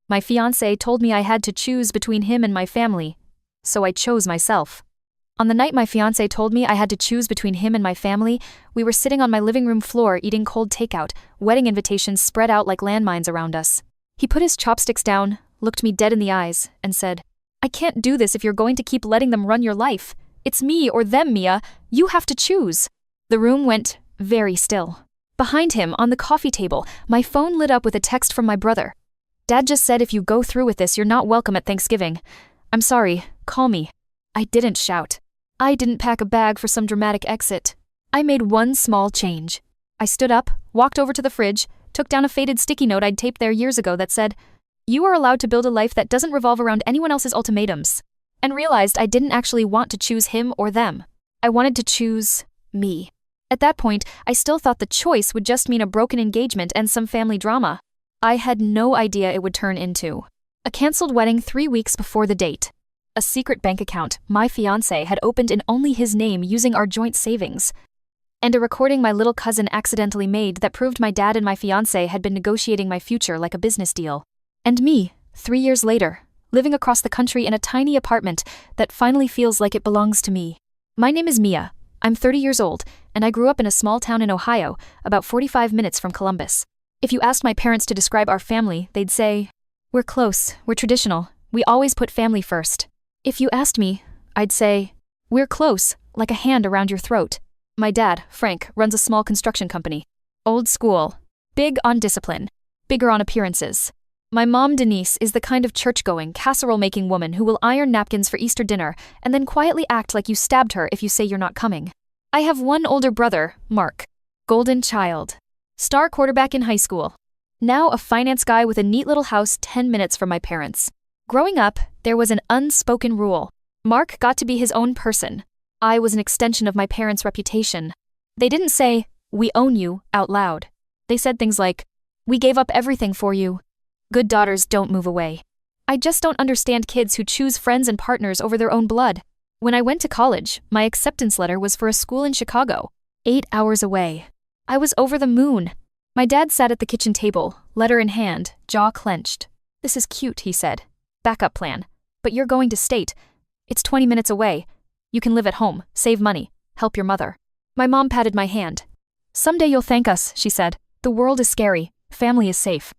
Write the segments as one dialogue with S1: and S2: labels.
S1: My fiancé told me I had to choose between him and my family, so I chose myself. On the night my fiancé told me I had to choose between him and my family, we were sitting on my living room floor eating cold takeout, wedding invitations spread out like landmines around us. He put his chopsticks down, looked me dead in the eyes, and said, "I can't do this if you're going to keep letting them run your life. It's me or them, Mia. You have to choose." The room went very still. Behind him, on the coffee table, my phone lit up with a text from my brother. "Dad just said if you go through with this, you're not welcome at Thanksgiving. I'm sorry, call me." I didn't shout. I didn't pack a bag for some dramatic exit. I made one small change. I stood up, walked over to the fridge, took down a faded sticky note I'd taped there years ago that said, "You are allowed to build a life that doesn't revolve around anyone else's ultimatums," and realized I didn't actually want to choose him or them. I wanted to choose me. At that point, I still thought the choice would just mean a broken engagement and some family drama. I had no idea it would turn into a canceled wedding 3 weeks before the date, a secret bank account my fiancé had opened in only his name using our joint savings, and a recording my little cousin accidentally made that proved my dad and my fiancé had been negotiating my future like a business deal. And me, 3 years later, living across the country in a tiny apartment that finally feels like it belongs to me. My name is Mia. I'm 30 years old, and I grew up in a small town in Ohio, about 45 minutes from Columbus. If you asked my parents to describe our family, they'd say, "We're close, we're traditional, we always put family first." If you asked me, I'd say, "We're close, like a hand around your throat." My dad, Frank, runs a small construction company. Old school, big on discipline, bigger on appearances. My mom, Denise, is the kind of church-going, casserole-making woman who will iron napkins for Easter dinner and then quietly act like you stabbed her if you say you're not coming. I have one older brother, Mark, golden child, star quarterback in high school, now a finance guy with a neat little house 10 minutes from my parents. Growing up, there was an unspoken rule. Mark got to be his own person. I was an extension of my parents' reputation. They didn't say, "We own you," out loud. They said things like, "We gave up everything for you. Good daughters don't move away." I just don't understand kids who choose friends and partners over their own blood. When I went to college, my acceptance letter was for a school in Chicago, 8 hours away. I was over the moon. My dad sat at the kitchen table, letter in hand, jaw clenched. "This is cute," he said. "Backup plan. But you're going to state. It's 20 minutes away. You can live at home, save money, help your mother." My mom patted my hand. "Someday you'll thank us," she said. "The world is scary. Family is safe."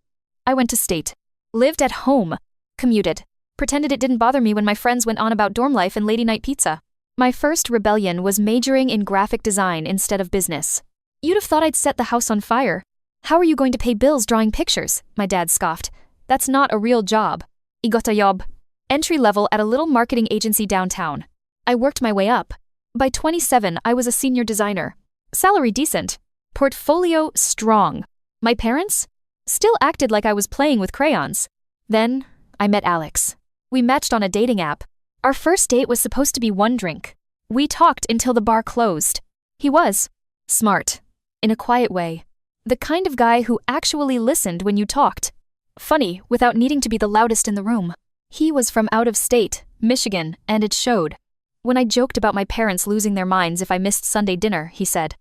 S1: I went to state. Lived at home. Commuted. Pretended it didn't bother me when my friends went on about dorm life and lady-night pizza. My first rebellion was majoring in graphic design instead of business. "You'd have thought I'd set the house on fire. How are you going to pay bills drawing pictures?" my dad scoffed. "That's not a real job." I got a job. Entry level at a little marketing agency downtown. I worked my way up. By 27, I was a senior designer. Salary decent. Portfolio strong. My parents still acted like I was playing with crayons. Then, I met Alex. We matched on a dating app. Our first date was supposed to be one drink. We talked until the bar closed. He was smart, in a quiet way. The kind of guy who actually listened when you talked. Funny, without needing to be the loudest in the room. He was from out of state, Michigan, and it showed. When I joked about my parents losing their minds if I missed Sunday dinner, he said,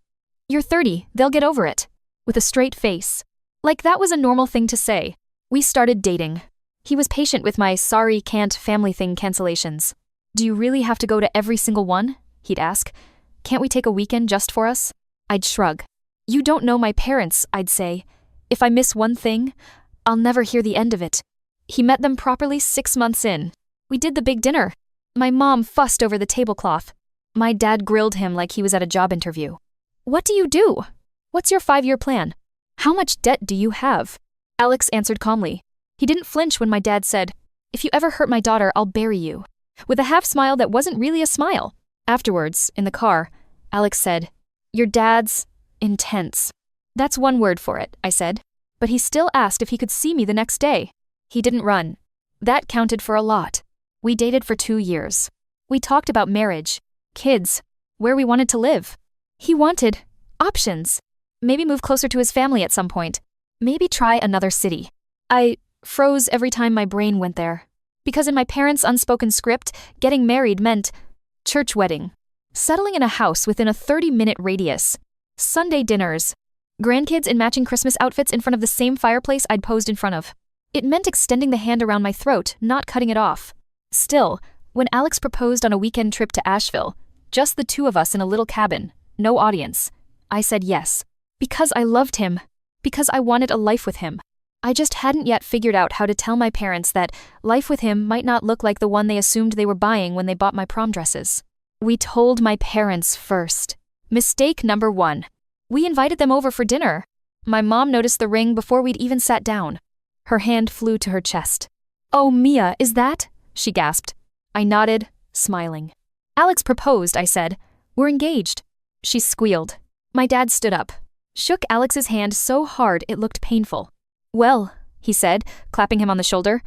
S1: "You're 30, they'll get over it." With a straight face. Like that was a normal thing to say. We started dating. He was patient with my sorry, can't, family thing cancellations. "Do you really have to go to every single one?" he'd ask. "Can't we take a weekend just for us?" I'd shrug. "You don't know my parents," I'd say. "If I miss one thing, I'll never hear the end of it." He met them properly 6 months in. We did the big dinner. My mom fussed over the tablecloth. My dad grilled him like he was at a job interview. "What do you do? What's your 5-year plan? How much debt do you have?" Alex answered calmly. He didn't flinch when my dad said, "If you ever hurt my daughter, I'll bury you," with a half smile that wasn't really a smile. Afterwards, in the car, Alex said, "Your dad's intense." "That's one word for it," I said. But he still asked if he could see me the next day. He didn't run. That counted for a lot. We dated for 2 years. We talked about marriage, kids, where we wanted to live. He wanted options. Maybe move closer to his family at some point. Maybe try another city. I froze every time my brain went there. Because in my parents' unspoken script, getting married meant church wedding, settling in a house within a 30-minute radius, Sunday dinners, grandkids in matching Christmas outfits in front of the same fireplace I'd posed in front of. It meant extending the hand around my throat, not cutting it off. Still, when Alex proposed on a weekend trip to Asheville, just the two of us in a little cabin, no audience, I said yes. Because I loved him. Because I wanted a life with him. I just hadn't yet figured out how to tell my parents that life with him might not look like the one they assumed they were buying when they bought my prom dresses. We told my parents first. Mistake number 1. We invited them over for dinner. My mom noticed the ring before we'd even sat down. Her hand flew to her chest. "Oh, Mia, is that?" she gasped. I nodded, smiling. "Alex proposed," I said. "We're engaged." She squealed. My dad stood up, shook Alex's hand so hard it looked painful. "Well," he said, clapping him on the shoulder,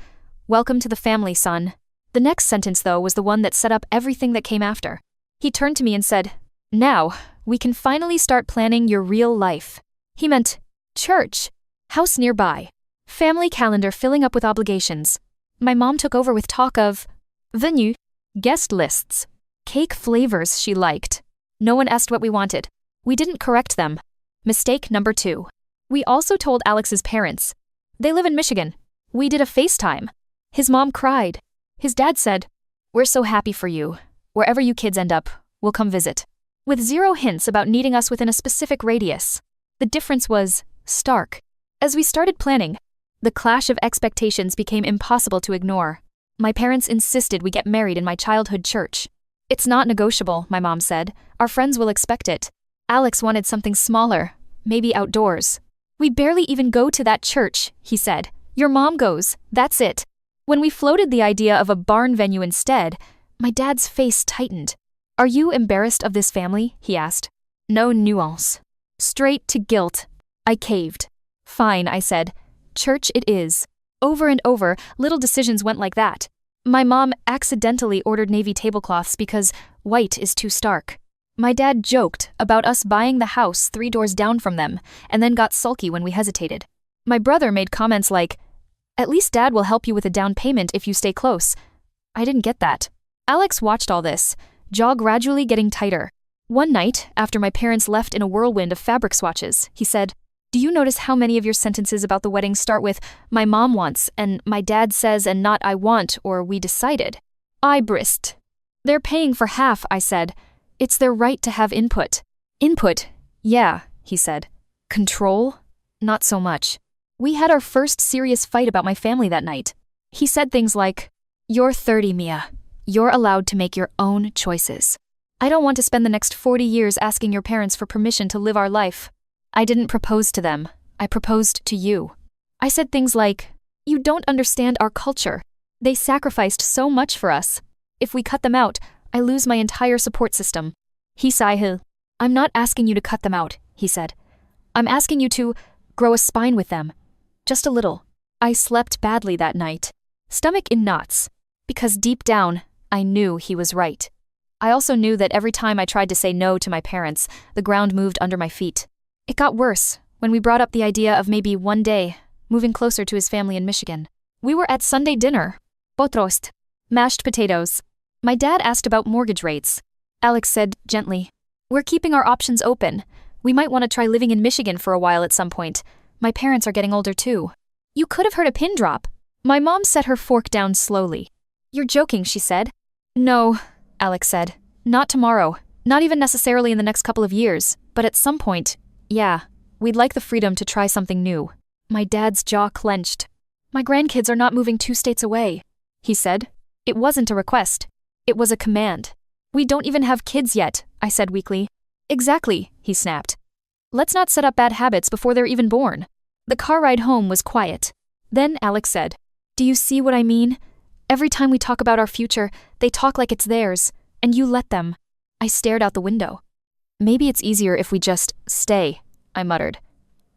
S1: "welcome to the family, son." The next sentence, though, was the one that set up everything that came after. He turned to me and said, "Now, we can finally start planning your real life." He meant church, house nearby, family calendar filling up with obligations. My mom took over with talk of venue, guest lists, cake flavors she liked. No one asked what we wanted. We didn't correct them. Mistake number 2. We also told Alex's parents. They live in Michigan. We did a FaceTime. His mom cried. His dad said, "We're so happy for you. Wherever you kids end up, we'll come visit." With zero hints about needing us within a specific radius. The difference was stark. As we started planning, the clash of expectations became impossible to ignore. My parents insisted we get married in my childhood church. "It's not negotiable," my mom said. "Our friends will expect it." Alex wanted something smaller, maybe outdoors. "We barely even go to that church," he said. "Your mom goes, that's it." When we floated the idea of a barn venue instead, my dad's face tightened. "Are you embarrassed of this family?" he asked. No nuance. Straight to guilt. I caved. "Fine," I said. "Church it is." Over and over, little decisions went like that. My mom accidentally ordered navy tablecloths because white is too stark. My dad joked about us buying the house 3 doors down from them, and then got sulky when we hesitated. My brother made comments like, "At least Dad will help you with a down payment if you stay close." I didn't get that. Alex watched all this, jaw gradually getting tighter. One night, after my parents left in a whirlwind of fabric swatches, he said, "Do you notice how many of your sentences about the wedding start with 'my mom wants' and 'my dad says' and not 'I want' or 'we decided'?" I brisked. "They're paying for half," I said. "It's their right to have input." "Input? Yeah," he said. "Control? Not so much." We had our first serious fight about my family that night. He said things like, "You're 30, Mia. You're allowed to make your own choices. I don't want to spend the next 40 years asking your parents for permission to live our life." I didn't propose to them. I proposed to you. I said things like, "You don't understand our culture. They sacrificed so much for us. If we cut them out, I lose my entire support system." He sighed. "I'm not asking you to cut them out," he said. "I'm asking you to grow a spine with them. Just a little." I slept badly that night, stomach in knots, because deep down, I knew he was right. I also knew that every time I tried to say no to my parents, the ground moved under my feet. It got worse when we brought up the idea of maybe one day moving closer to his family in Michigan. We were at Sunday dinner. Potrost. Mashed potatoes. My dad asked about mortgage rates. Alex said gently, "We're keeping our options open. We might want to try living in Michigan for a while at some point. My parents are getting older too." You could have heard a pin drop. My mom set her fork down slowly. "You're joking," she said. "No," Alex said. "Not tomorrow. Not even necessarily in the next couple of years. But at some point, yeah, we'd like the freedom to try something new." My dad's jaw clenched. "My grandkids are not moving 2 states away," he said. It wasn't a request. It was a command. "We don't even have kids yet," I said weakly. "Exactly," he snapped. "Let's not set up bad habits before they're even born." The car ride home was quiet. Then Alex said, "Do you see what I mean? Every time we talk about our future, they talk like it's theirs, and you let them." I stared out the window. "Maybe it's easier if we just stay," I muttered.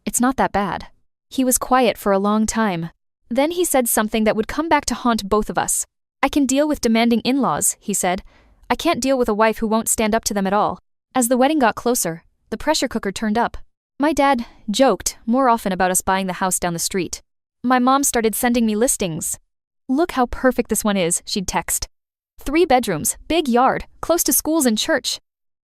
S1: "It's not that bad." He was quiet for a long time. Then he said something that would come back to haunt both of us. "I can deal with demanding in-laws," he said. "I can't deal with a wife who won't stand up to them at all." As the wedding got closer, the pressure cooker turned up. My dad joked more often about us buying the house down the street. My mom started sending me listings. "Look how perfect this one is," she'd text. 3 bedrooms, big yard, close to schools and church.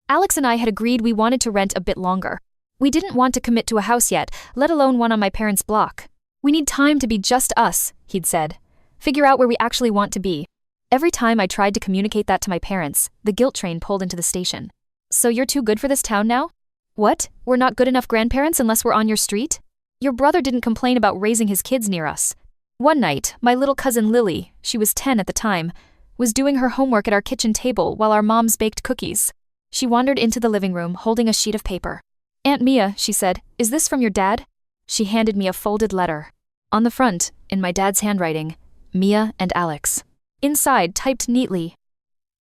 S1: Alex and I had agreed we wanted to rent a bit longer. We didn't want to commit to a house yet, let alone one on my parents' block. We need time to be just us, he'd said. Figure out where we actually want to be. Every time I tried to communicate that to my parents, the guilt train pulled into the station. So you're too good for this town now? What? We're not good enough grandparents unless we're on your street? Your brother didn't complain about raising his kids near us. One night, my little cousin Lily, she was 10 at the time, was doing her homework at our kitchen table while our moms baked cookies. She wandered into the living room holding a sheet of paper. Aunt Mia, she said, is this from your dad? She handed me a folded letter. On the front, in my dad's handwriting, Mia and Alex. Inside, typed neatly,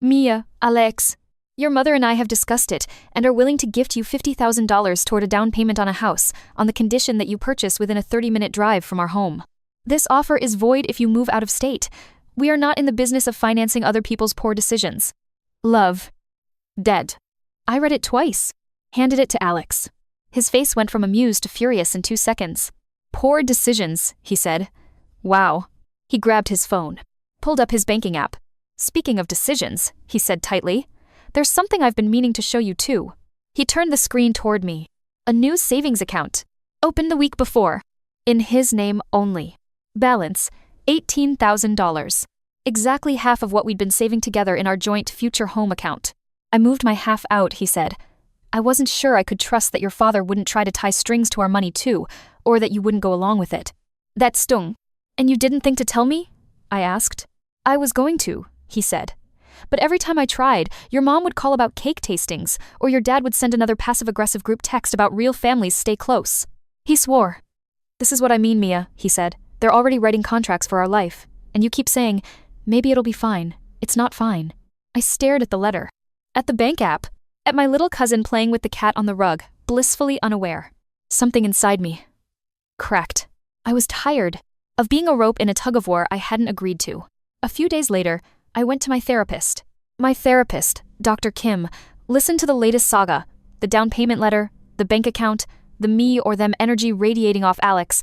S1: Mia, Alex, your mother and I have discussed it and are willing to gift you $50,000 toward a down payment on a house on the condition that you purchase within a 30-minute drive from our home. This offer is void if you move out of state. We are not in the business of financing other people's poor decisions. Love. Dead. I read it twice. Handed it to Alex. His face went from amused to furious in 2 seconds. Poor decisions, he said. Wow. He grabbed his phone. Pulled up his banking app. Speaking of decisions, he said tightly, there's something I've been meaning to show you too. He turned the screen toward me. A new savings account. Opened the week before. In his name only. Balance, $18,000. Exactly half of what we'd been saving together in our joint future home account. I moved my half out, he said. I wasn't sure I could trust that your father wouldn't try to tie strings to our money too, or that you wouldn't go along with it. That stung. And you didn't think to tell me? I asked. I was going to, he said. But every time I tried, your mom would call about cake tastings, or your dad would send another passive-aggressive group text about real families stay close. He swore. This is what I mean, Mia, he said. They're already writing contracts for our life, and you keep saying, maybe it'll be fine. It's not fine. I stared at the letter. At the bank app. At my little cousin playing with the cat on the rug, blissfully unaware. Something inside me cracked. I was tired of being a rope in a tug-of-war I hadn't agreed to. A few days later, I went to my therapist. My therapist, Dr. Kim, listened to the latest saga, the down payment letter, the bank account, the me or them energy radiating off Alex,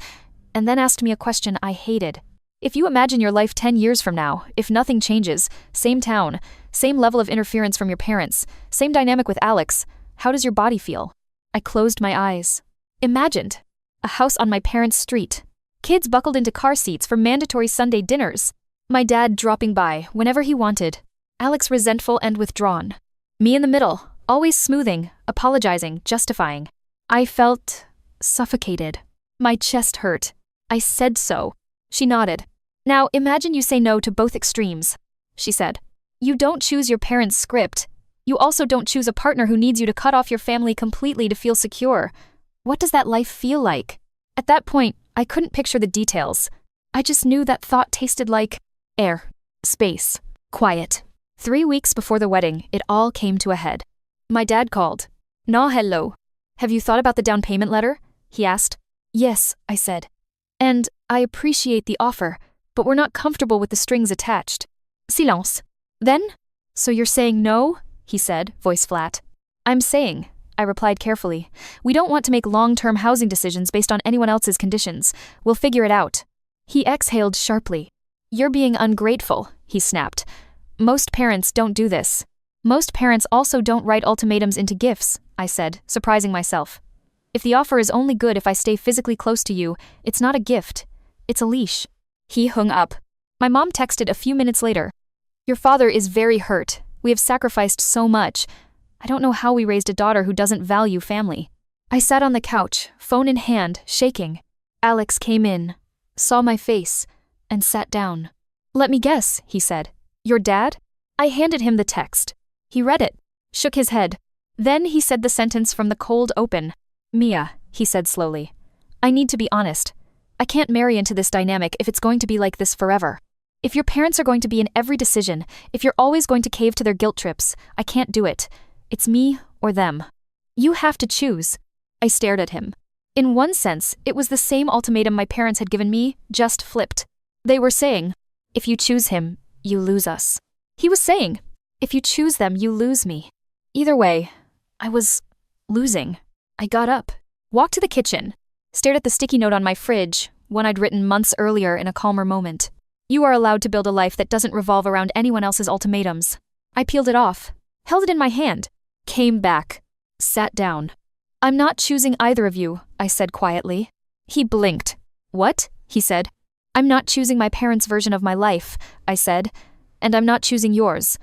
S1: and then asked me a question I hated. If you imagine your life 10 years from now, if nothing changes, same town, same level of interference from your parents, same dynamic with Alex, how does your body feel? I closed my eyes. Imagined. A house on my parents' street. Kids buckled into car seats for mandatory Sunday dinners. My dad dropping by whenever he wanted. Alex resentful and withdrawn. Me in the middle, always smoothing, apologizing, justifying. I felt suffocated. My chest hurt. I said so. She nodded. Now imagine you say no to both extremes, she said. You don't choose your parents' script. You also don't choose a partner who needs you to cut off your family completely to feel secure. What does that life feel like? At that point, I couldn't picture the details. I just knew that thought tasted like air, space, quiet. 3 weeks before the wedding, it all came to a head. My dad called. "No, hello. Have you thought about the down payment letter?" he asked. "Yes," I said. "And I appreciate the offer, but we're not comfortable with the strings attached." Silence. Then? "So you're saying no?" he said, voice flat. "I'm saying," I replied carefully, "we don't want to make long-term housing decisions based on anyone else's conditions. We'll figure it out." He exhaled sharply. "You're being ungrateful," he snapped. "Most parents don't do this." "Most parents also don't write ultimatums into gifts," I said, surprising myself. "If the offer is only good if I stay physically close to you, it's not a gift. It's a leash." He hung up. My mom texted a few minutes later. "Your father is very hurt. We have sacrificed so much. I don't know how we raised a daughter who doesn't value family." I sat on the couch, phone in hand, shaking. Alex came in, saw my face, and sat down. "Let me guess," he said. "Your dad?" I handed him the text. He read it, shook his head. Then he said the sentence from the cold open. "Mia," he said slowly, "I need to be honest. I can't marry into this dynamic if it's going to be like this forever. If your parents are going to be in every decision, if you're always going to cave to their guilt trips, I can't do it. It's me or them. You have to choose." I stared at him. In one sense, it was the same ultimatum my parents had given me, just flipped. They were saying, "If you choose him, you lose us." He was saying, "If you choose them, you lose me." Either way, I was losing. I got up, walked to the kitchen, stared at the sticky note on my fridge, one I'd written months earlier in a calmer moment. "You are allowed to build a life that doesn't revolve around anyone else's ultimatums." I peeled it off, held it in my hand, came back, sat down. "I'm not choosing either of you," I said quietly. He blinked. "What?" he said. I'm not choosing my parents' version of my life, I said. And I'm not choosing yours.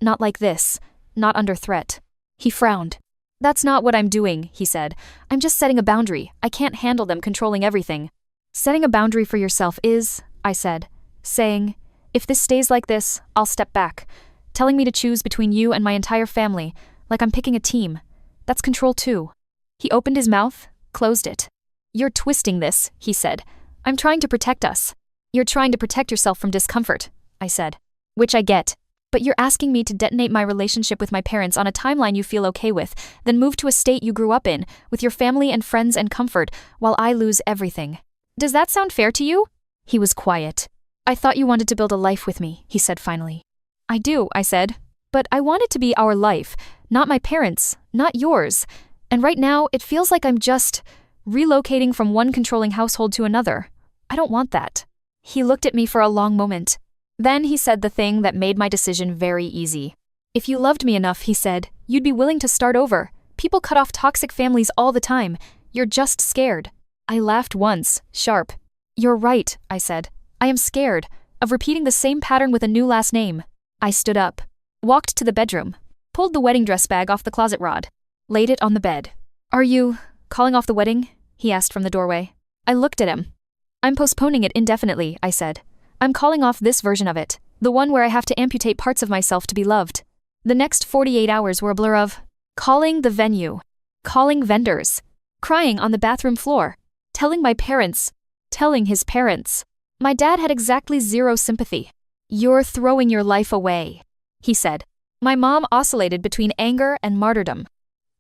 S1: Not like this. Not under threat. He frowned. That's not what I'm doing, he said. I'm just setting a boundary. I can't handle them controlling everything. Setting a boundary for yourself is, I said, saying, if this stays like this, I'll step back. Telling me to choose between you and my entire family, like I'm picking a team. That's control too. He opened his mouth, closed it. You're twisting this, he said. I'm trying to protect us. You're trying to protect yourself from discomfort, I said. Which I get. But you're asking me to detonate my relationship with my parents on a timeline you feel okay with, then move to a state you grew up in, with your family and friends and comfort, while I lose everything. Does that sound fair to you? He was quiet. I thought you wanted to build a life with me, he said finally. I do, I said. But I want it to be our life, not my parents', not yours. And right now, it feels like I'm just relocating from one controlling household to another. I don't want that. He looked at me for a long moment. Then he said the thing that made my decision very easy. If you loved me enough, he said, you'd be willing to start over. People cut off toxic families all the time. You're just scared. I laughed once, sharp. You're right, I said. I am scared of repeating the same pattern with a new last name. I stood up, walked to the bedroom, pulled the wedding dress bag off the closet rod, laid it on the bed. Are you calling off the wedding? He asked from the doorway. I looked at him. I'm postponing it indefinitely, I said. I'm calling off this version of it, the one where I have to amputate parts of myself to be loved. The next 48 hours were a blur of calling the venue, calling vendors, crying on the bathroom floor, telling my parents, telling his parents. My dad had exactly zero sympathy. You're throwing your life away, he said. My mom oscillated between anger and martyrdom.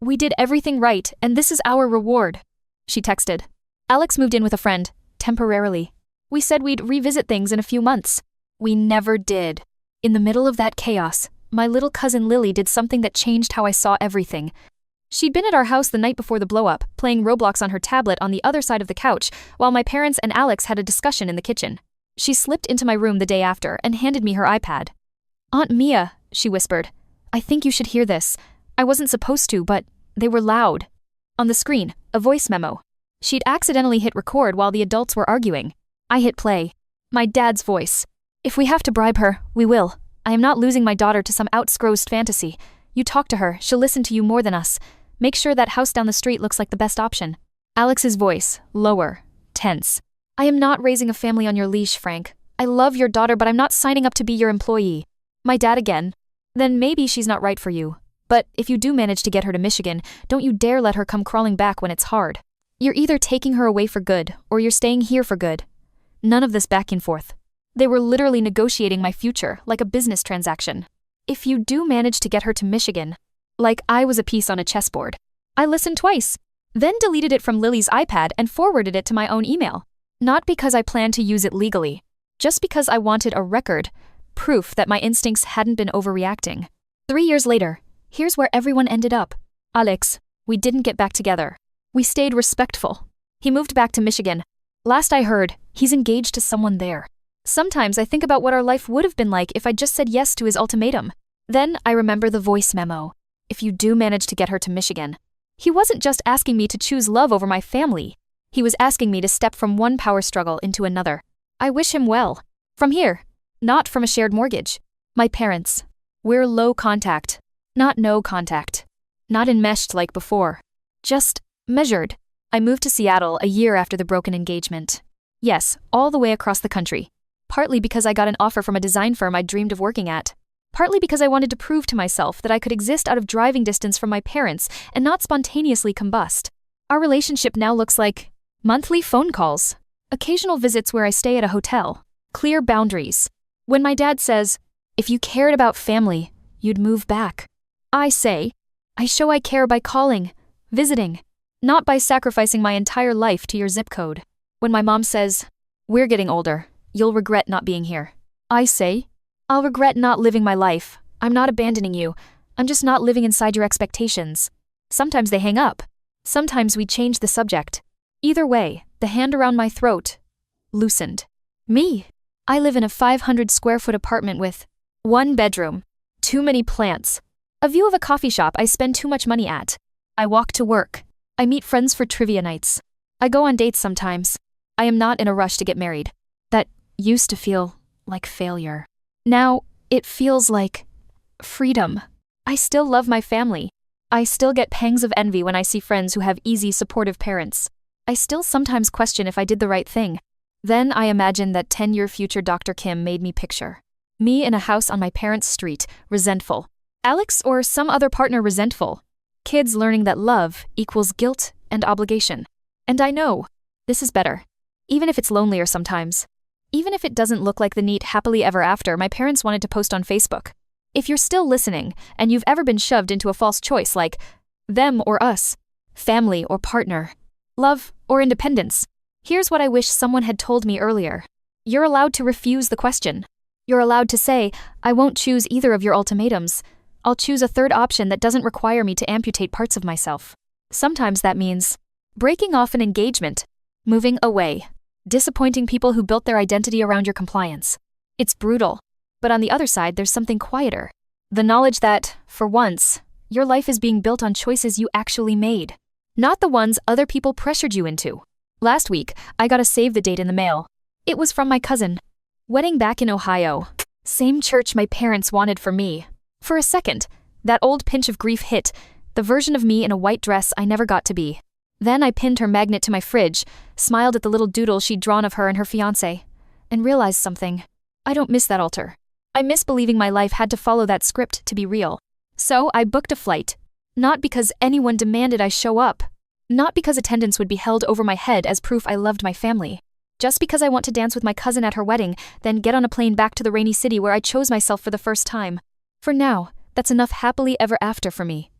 S1: We did everything right, and this is our reward, she texted. Alex moved in with a friend, temporarily. We said we'd revisit things in a few months. We never did. In the middle of that chaos, my little cousin Lily did something that changed how I saw everything. She'd been at our house the night before the blow-up, playing Roblox on her tablet on the other side of the couch, while my parents and Alex had a discussion in the kitchen. She slipped into my room the day after and handed me her iPad. Aunt Mia, she whispered, I think you should hear this. I wasn't supposed to, but they were loud. On the screen, a voice memo. She'd accidentally hit record while the adults were arguing. I hit play. My dad's voice. If we have to bribe her, we will. I am not losing my daughter to some outscrossed fantasy. You talk to her, she'll listen to you more than us. Make sure that house down the street looks like the best option. Alex's voice, lower, tense. I am not raising a family on your leash, Frank. I love your daughter, but I'm not signing up to be your employee. My dad again. Then maybe she's not right for you. But if you do manage to get her to Michigan, don't you dare let her come crawling back when it's hard. You're either taking her away for good, or you're staying here for good. None of this back and forth. They were literally negotiating my future, like a business transaction. If you do manage to get her to Michigan, like I was a piece on a chessboard. I listened twice, then deleted it from Lily's iPad and forwarded it to my own email. Not because I planned to use it legally, just because I wanted a record, proof that my instincts hadn't been overreacting. 3 years later, here's where everyone ended up. Alex, we didn't get back together. We stayed respectful. He moved back to Michigan. Last I heard, he's engaged to someone there. Sometimes I think about what our life would have been like if I'd just said yes to his ultimatum. Then I remember the voice memo. If you do manage to get her to Michigan. He wasn't just asking me to choose love over my family. He was asking me to step from one power struggle into another. I wish him well. From here. Not from a shared mortgage. My parents. We're low contact. Not no contact. Not enmeshed like before. Just measured. I moved to Seattle a year after the broken engagement. Yes, all the way across the country. Partly because I got an offer from a design firm I dreamed of working at. Partly because I wanted to prove to myself that I could exist out of driving distance from my parents and not spontaneously combust. Our relationship now looks like monthly phone calls, occasional visits where I stay at a hotel, clear boundaries. When my dad says, if you cared about family, you'd move back. I say, I show I care by calling, visiting, not by sacrificing my entire life to your zip code. When my mom says, we're getting older, you'll regret not being here. I say, I'll regret not living my life. I'm not abandoning you. I'm just not living inside your expectations. Sometimes they hang up. Sometimes we change the subject. Either way, the hand around my throat loosened. Me. I live in a 500 square foot apartment with 1 bedroom, too many plants, a view of a coffee shop I spend too much money at. I walk to work. I meet friends for trivia nights. I go on dates sometimes. I am not in a rush to get married. That used to feel like failure. Now, it feels like freedom. I still love my family. I still get pangs of envy when I see friends who have easy, supportive parents. I still sometimes question if I did the right thing. Then I imagine that 10-year future Dr. Kim made me picture. Me in a house on my parents' street, resentful. Alex or some other partner resentful. Kids learning that love equals guilt and obligation. And I know, this is better. Even if it's lonelier sometimes. Even if it doesn't look like the neat happily ever after my parents wanted to post on Facebook. If you're still listening, and you've ever been shoved into a false choice like them or us, family or partner, love or independence, here's what I wish someone had told me earlier. You're allowed to refuse the question. You're allowed to say, I won't choose either of your ultimatums. I'll choose a third option that doesn't require me to amputate parts of myself. Sometimes that means breaking off an engagement, moving away, disappointing people who built their identity around your compliance. It's brutal. But on the other side, there's something quieter. The knowledge that, for once, your life is being built on choices you actually made, not the ones other people pressured you into. Last week, I got a save the date in the mail. It was from my cousin. Wedding back in Ohio. Same church my parents wanted for me. For a second, that old pinch of grief hit, the version of me in a white dress I never got to be. Then I pinned her magnet to my fridge, smiled at the little doodle she'd drawn of her and her fiancé, and realized something. I don't miss that altar. I miss believing my life had to follow that script to be real. So I booked a flight. Not because anyone demanded I show up. Not because attendance would be held over my head as proof I loved my family. Just because I want to dance with my cousin at her wedding, then get on a plane back to the rainy city where I chose myself for the first time. For now, that's enough happily ever after for me.